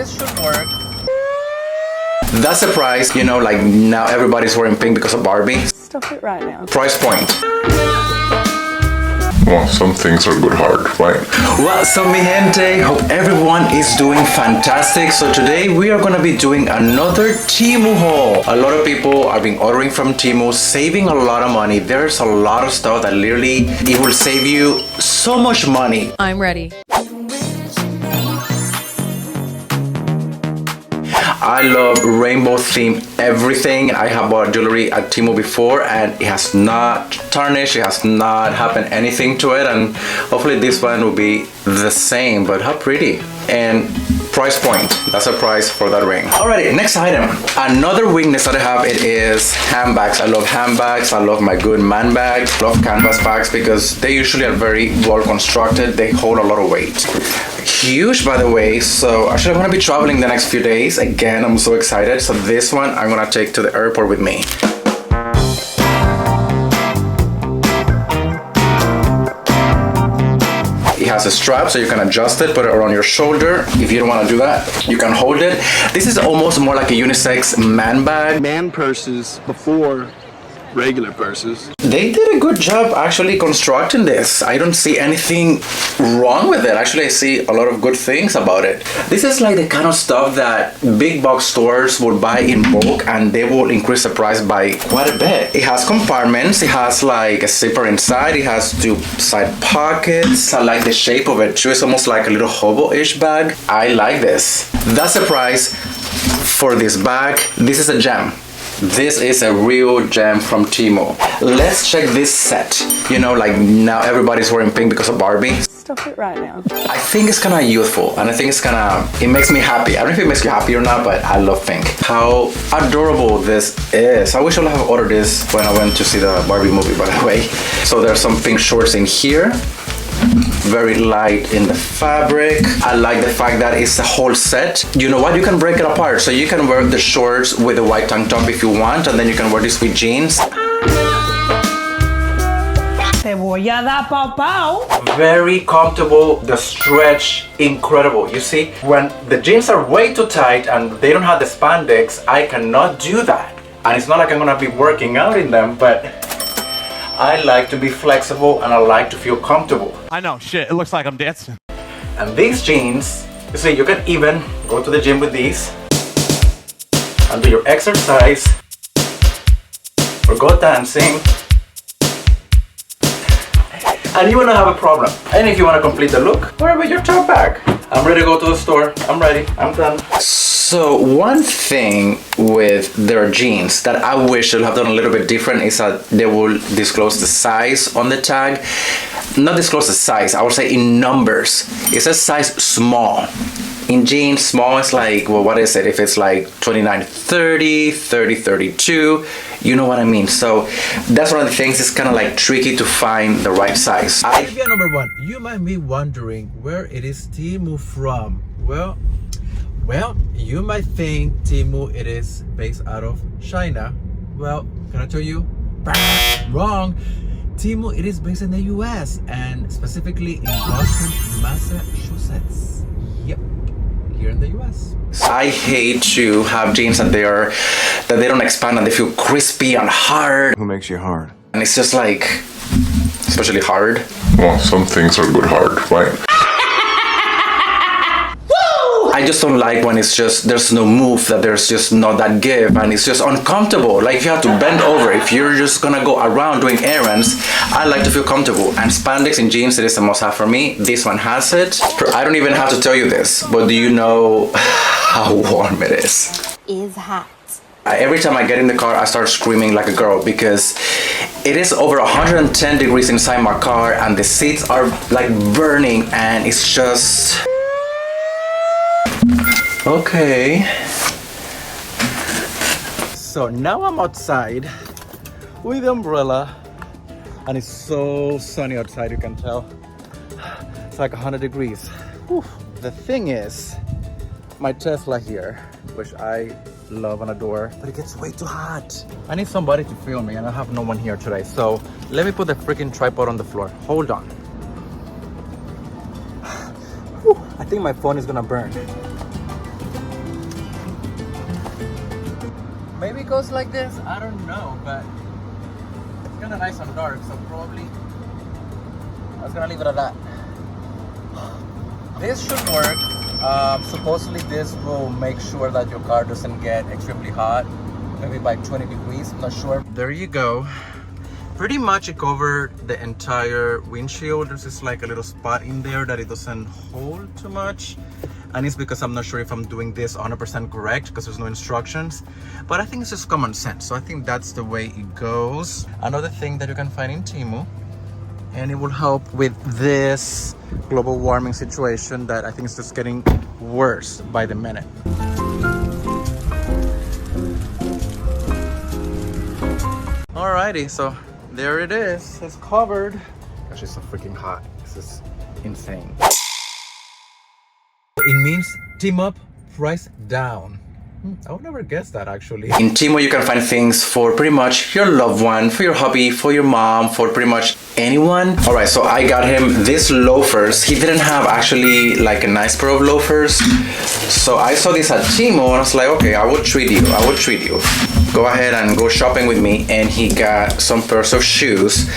This should work. That's the price, you know, like now everybody's wearing pink because of Barbie. Stop it right now. Price point. Well, some things are good hard, right? What's up, mi gente? Hope everyone is doing fantastic. So today we are gonna be doing another Temu haul. A lot of people are being ordering from Temu, saving a lot of money. There's a lot of stuff that literally it will save you so much money. I'm ready. I love rainbow theme everything. I have bought jewelry at Temu before and it has not tarnished, it has not happened anything to it, and hopefully this one will be the same. But how pretty. And price point, that's a price for that ring. Alrighty, next item. Another weakness that I have, it is handbags. I love handbags. I love my good man bags. I love canvas bags because they usually are very well constructed. They hold a lot of weight. Huge, by the way. So actually I'm gonna be traveling the next few days. Again, I'm so excited. So this one I'm gonna take to the airport with me. It has a strap so you can adjust it, put it around your shoulder. If you don't want to do that, you can hold it. This is almost more like a unisex man bag. Man purses before regular purses. They did a good job actually constructing this. I don't see anything wrong with it. Actually, I see a lot of good things about it. This is like the kind of stuff that big box stores will buy in bulk and they will increase the price by quite a bit. It has compartments. It has like a zipper inside. It has two side pockets. I like the shape of it too. It's almost like a little hobo-ish bag. I like this. That's the price for this bag. This is a gem. This is a real gem from Temu. Let's check this set. You know, like now everybody's wearing pink because of Barbie. Stop it right now. I think it's kind of youthful and I think it's kind of, it makes me happy. I don't know if it makes you happy or not, but I love pink. How adorable this is. I wish I would have ordered this when I went to see the Barbie movie, by the way. So there's some pink shorts in here. Very light in the fabric. I like the fact that it's a whole set. You know what? You can break it apart. So you can wear the shorts with a white tank top if you want, and then you can wear this with jeans. Te voy a dar pau pau. Very comfortable. The stretch, incredible. You see, when the jeans are way too tight and they don't have the spandex, I cannot do that. And it's not like I'm gonna be working out in them, but I like to be flexible and I like to feel comfortable. I know, shit, it looks like I'm dancing. And these jeans, you see, you can even go to the gym with these and do your exercise or go dancing and you will not have a problem. And if you want to complete the look, wear with your top bag. I'm ready to go to the store. I'm ready. I'm done. So one thing with their jeans that I wish they'll have done a little bit different is that they will disclose the size on the tag. Not disclose the size, I would say in numbers. It says size small. In jeans, small is like, well, what is it? If it's like 29, 30, 30, 32, you know what I mean. So that's one of the things. It's kind of like tricky to find the right size. Idea number one, you might be wondering where it is Temu from. Well, you might think Temu it is based out of China. Well, can I tell you? Wrong. Temu it is based in the US and specifically in Boston, Massachusetts. Yep, here in the US. I hate to have jeans that they don't expand and they feel crispy and hard. Who makes you hard? And it's just like, especially hard. Well, some things are good hard, right? I just don't like when it's just, there's no move, that there's just not that give and it's just uncomfortable. Like if you have to bend over, if you're just gonna go around doing errands, I like to feel comfortable. And spandex in jeans, it is a must have for me. This one has it. I don't even have to tell you this, but do you know how warm it is? Is hot. Every time I get in the car, I start screaming like a girl because it is over 110 degrees inside my car and the seats are like burning and it's just... Okay. So now I'm outside with the umbrella and it's so sunny outside, you can tell. It's like 100 degrees. Whew. The thing is, my Tesla here, which I love and adore, but it gets way too hot. I need somebody to film me and I have no one here today. So let me put the freaking tripod on the floor. Hold on. Whew. I think my phone is gonna burn. Maybe it goes like this, I don't know, but it's kind of nice and dark, so probably I was gonna leave it at that. This should work. Supposedly this will make sure that your car doesn't get extremely hot, maybe by 20 degrees, I'm not sure. There you go. Pretty much it covered the entire windshield. There's just like a little spot in there that it doesn't hold too much. And it's because I'm not sure if I'm doing this 100% correct because there's no instructions. But I think it's just common sense. So I think that's the way it goes. Another thing that you can find in Temu, and it will help with this global warming situation that I think is just getting worse by the minute. Alrighty, so there it is. It's covered. Gosh, it's so freaking hot. This is insane. It means team up, price down. I would never guess that actually. In Temu, you can find things for pretty much your loved one, for your hubby, for your mom, for pretty much anyone. All right, so I got him these loafers. He didn't have actually like a nice pair of loafers. So I saw this at Temu and I was like, okay, I will treat you. I will treat you. Go ahead and go shopping with me. And he got some pairs of shoes.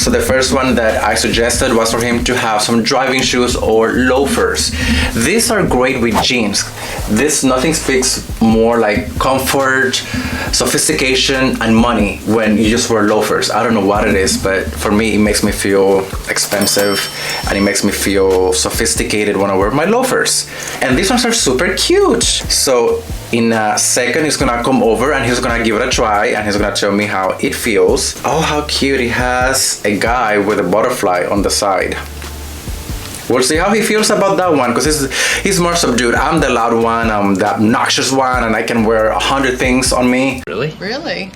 So the first one that I suggested was for him to have some driving shoes or loafers. These are great with jeans. Nothing speaks more like comfort, sophistication, and money when you just wear loafers. I don't know what it is, but for me it makes me feel expensive and it makes me feel sophisticated when I wear my loafers. And these ones are super cute. So in a second he's gonna come over and he's gonna give it a try and he's gonna tell me how it feels. Oh, how cute. It has a guy with a butterfly on the side. We'll see how he feels about that one, because he's more subdued. I'm the loud one, I'm the obnoxious one, and I can wear 100 things on me. Really? Really?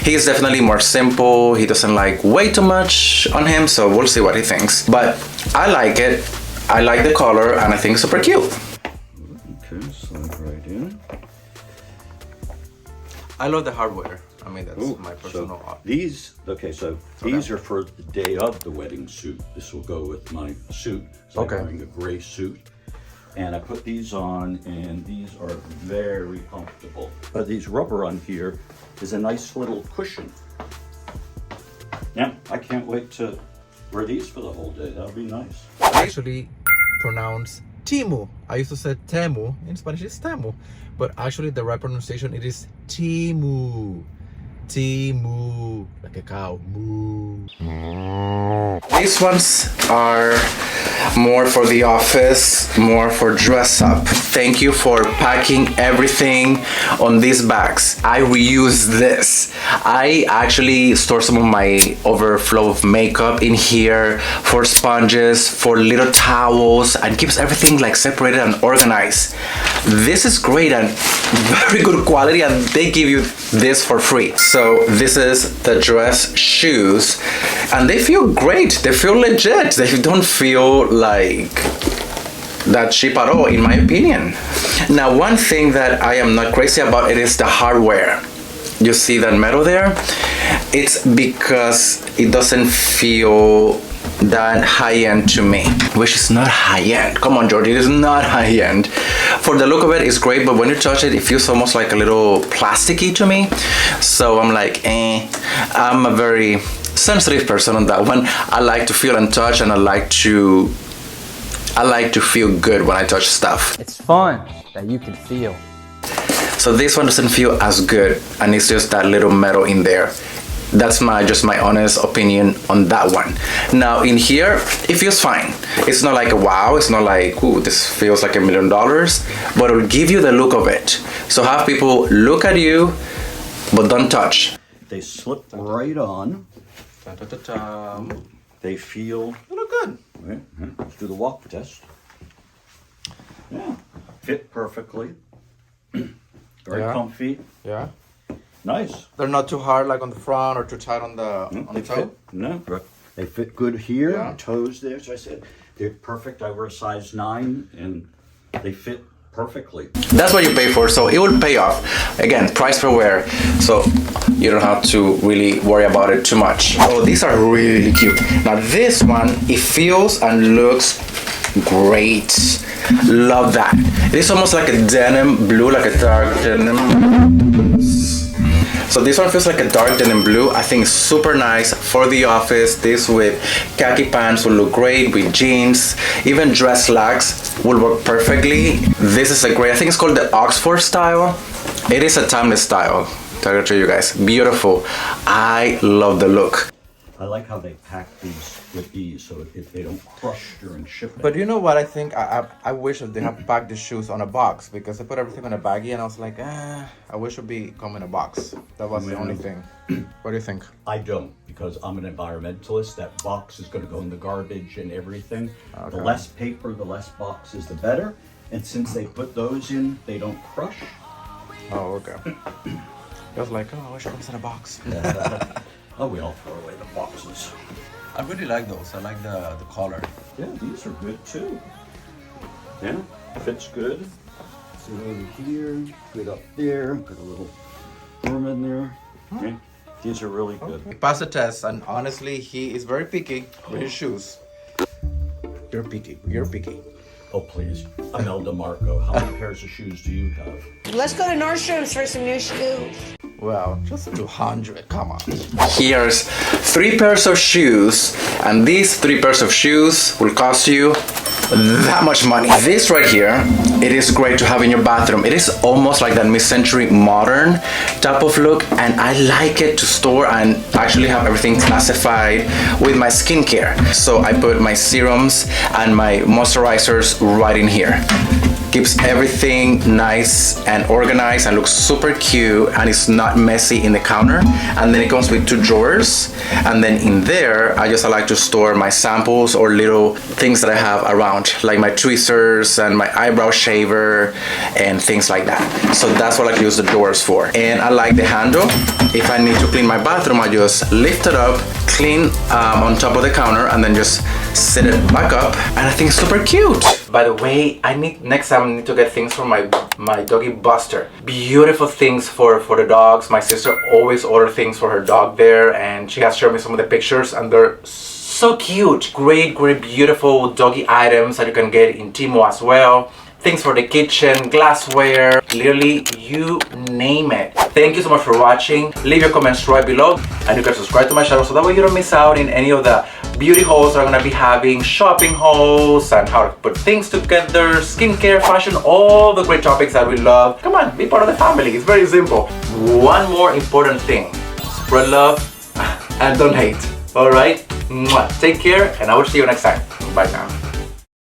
He's definitely more simple. He doesn't like way too much on him, so we'll see what he thinks. But I like it. I like the color, and I think it's super cute. Okay, slide right in. I love the hardware. I mean, that's my personal these are for the day of the wedding suit. This will go with my suit. So I'm wearing a gray suit. And I put these on, and these are very comfortable. These rubber on here is a nice little cushion. Yeah, I can't wait to wear these for the whole day. That'll be nice. I actually pronounce Temu. I used to say Temu. In Spanish it's Temu. But actually the right pronunciation, it is Temu. Temu, like a cow, moo. These ones are more for the office, more for dress up. Thank you for packing everything on these bags. I reuse this. I actually store some of my overflow of makeup in here for sponges, for little towels, and keeps everything like separated and organized. This is great and very good quality, and they give you this for free. So this is the dress shoes, and they feel great. They feel legit. They don't feel like that cheap at all, in my opinion. Now, one thing that I am not crazy about it is the hardware. You see that metal there? It's because it doesn't feel that high-end to me, which is not high-end. Come on, Georgie, it is not high-end. For the look of it, it's great, but when you touch it, it feels almost like a little plasticky to me. So I'm like, I'm a very sensitive person on that one. I like to feel and touch, and I like to feel good when I touch stuff. It's fun that you can feel. So this one doesn't feel as good, and it's just that little metal in there. That's just my honest opinion on that one. Now in here, it feels fine. It's not like a wow, it's not like, ooh, this feels like $1 million, but it will give you the look of it. So have people look at you, but don't touch. They slip right on. They feel, They look good. right, let's do the walk test. Yeah, fit perfectly. Very comfy. Yeah. Nice. They're not too hard like on the front or too tight on the toe. No, they fit good here. Yeah. The toes there. So I said they're perfect. I wear a size 9, and they fit perfectly. That's what you pay for, so it will pay off. Again, price per wear, so you don't have to really worry about it too much. Oh, these are really cute. Now this one, it feels and looks great. Love that. It is almost like a denim blue, like a dark denim. So this one feels like a dark denim blue. I think it's super nice for the office. This with khaki pants will look great, with jeans, even dress slacks will work perfectly. This is a great, I think it's called the Oxford style. It is a timeless style. I'll show you guys. Beautiful. I love the look. I like how they pack these with ease so if they don't crush during shipping. But you know what I think? I wish that they have packed the shoes on a box, because I put everything on a baggie and I was like, I wish it would be come in a box. That was the only thing. What do you think? I don't, because I'm an environmentalist. That box is going to go in the garbage and everything. Okay. The less paper, the less boxes, the better. And since they put those in, they don't crush. Oh, okay. I was like, I wish it comes in a box. Oh, we all throw away the boxes. I really like those. I like the color. Yeah, these are good too. Yeah, fits good. So over here, good up there, got a little room in there. Okay, these are really good. He passed the test, and honestly, he is very picky with his shoes. You're picky. You're picky. Oh, please. Imelda Marco, how many pairs of shoes do you have? Let's go to Nordstrom's for some new shoes. Well, just 200. Come on. Here's 3 pairs of shoes, and these 3 pairs of shoes will cost you that much money. This right here, it is great to have in your bathroom. It is almost like that mid-century modern type of look, and I like it to store and actually have everything classified with my skincare. So I put my serums and my moisturizers right in here. Keeps everything nice and organized and looks super cute, and it's not messy in the counter. And then it comes with 2 drawers, and then in there I like to store my samples or little things that I have around, like my tweezers and my eyebrow shaver and things like that. So that's what I use the drawers for. And I like the handle. If I need to clean my bathroom, I just lift it up, clean on top of the counter, and then just set it back up, and I think it's super cute. By the way, next time I need to get things for my doggy Buster. Beautiful things for the dogs. My sister always orders things for her dog there, and she has shown me some of the pictures, and they're so cute. Great beautiful doggy items that you can get in Temu as well. Things for the kitchen, glassware, literally you name it. Thank you so much for watching. Leave your comments right below, and you can subscribe to my channel so that way you don't miss out in any of the beauty hauls that I'm gonna be having, shopping hauls, and how to put things together, skincare, fashion, all the great topics that we love. Come on, be part of the family. It's very simple. One more important thing: spread love and don't hate. All right? Mwah. Take care, and I will see you next time. Bye now.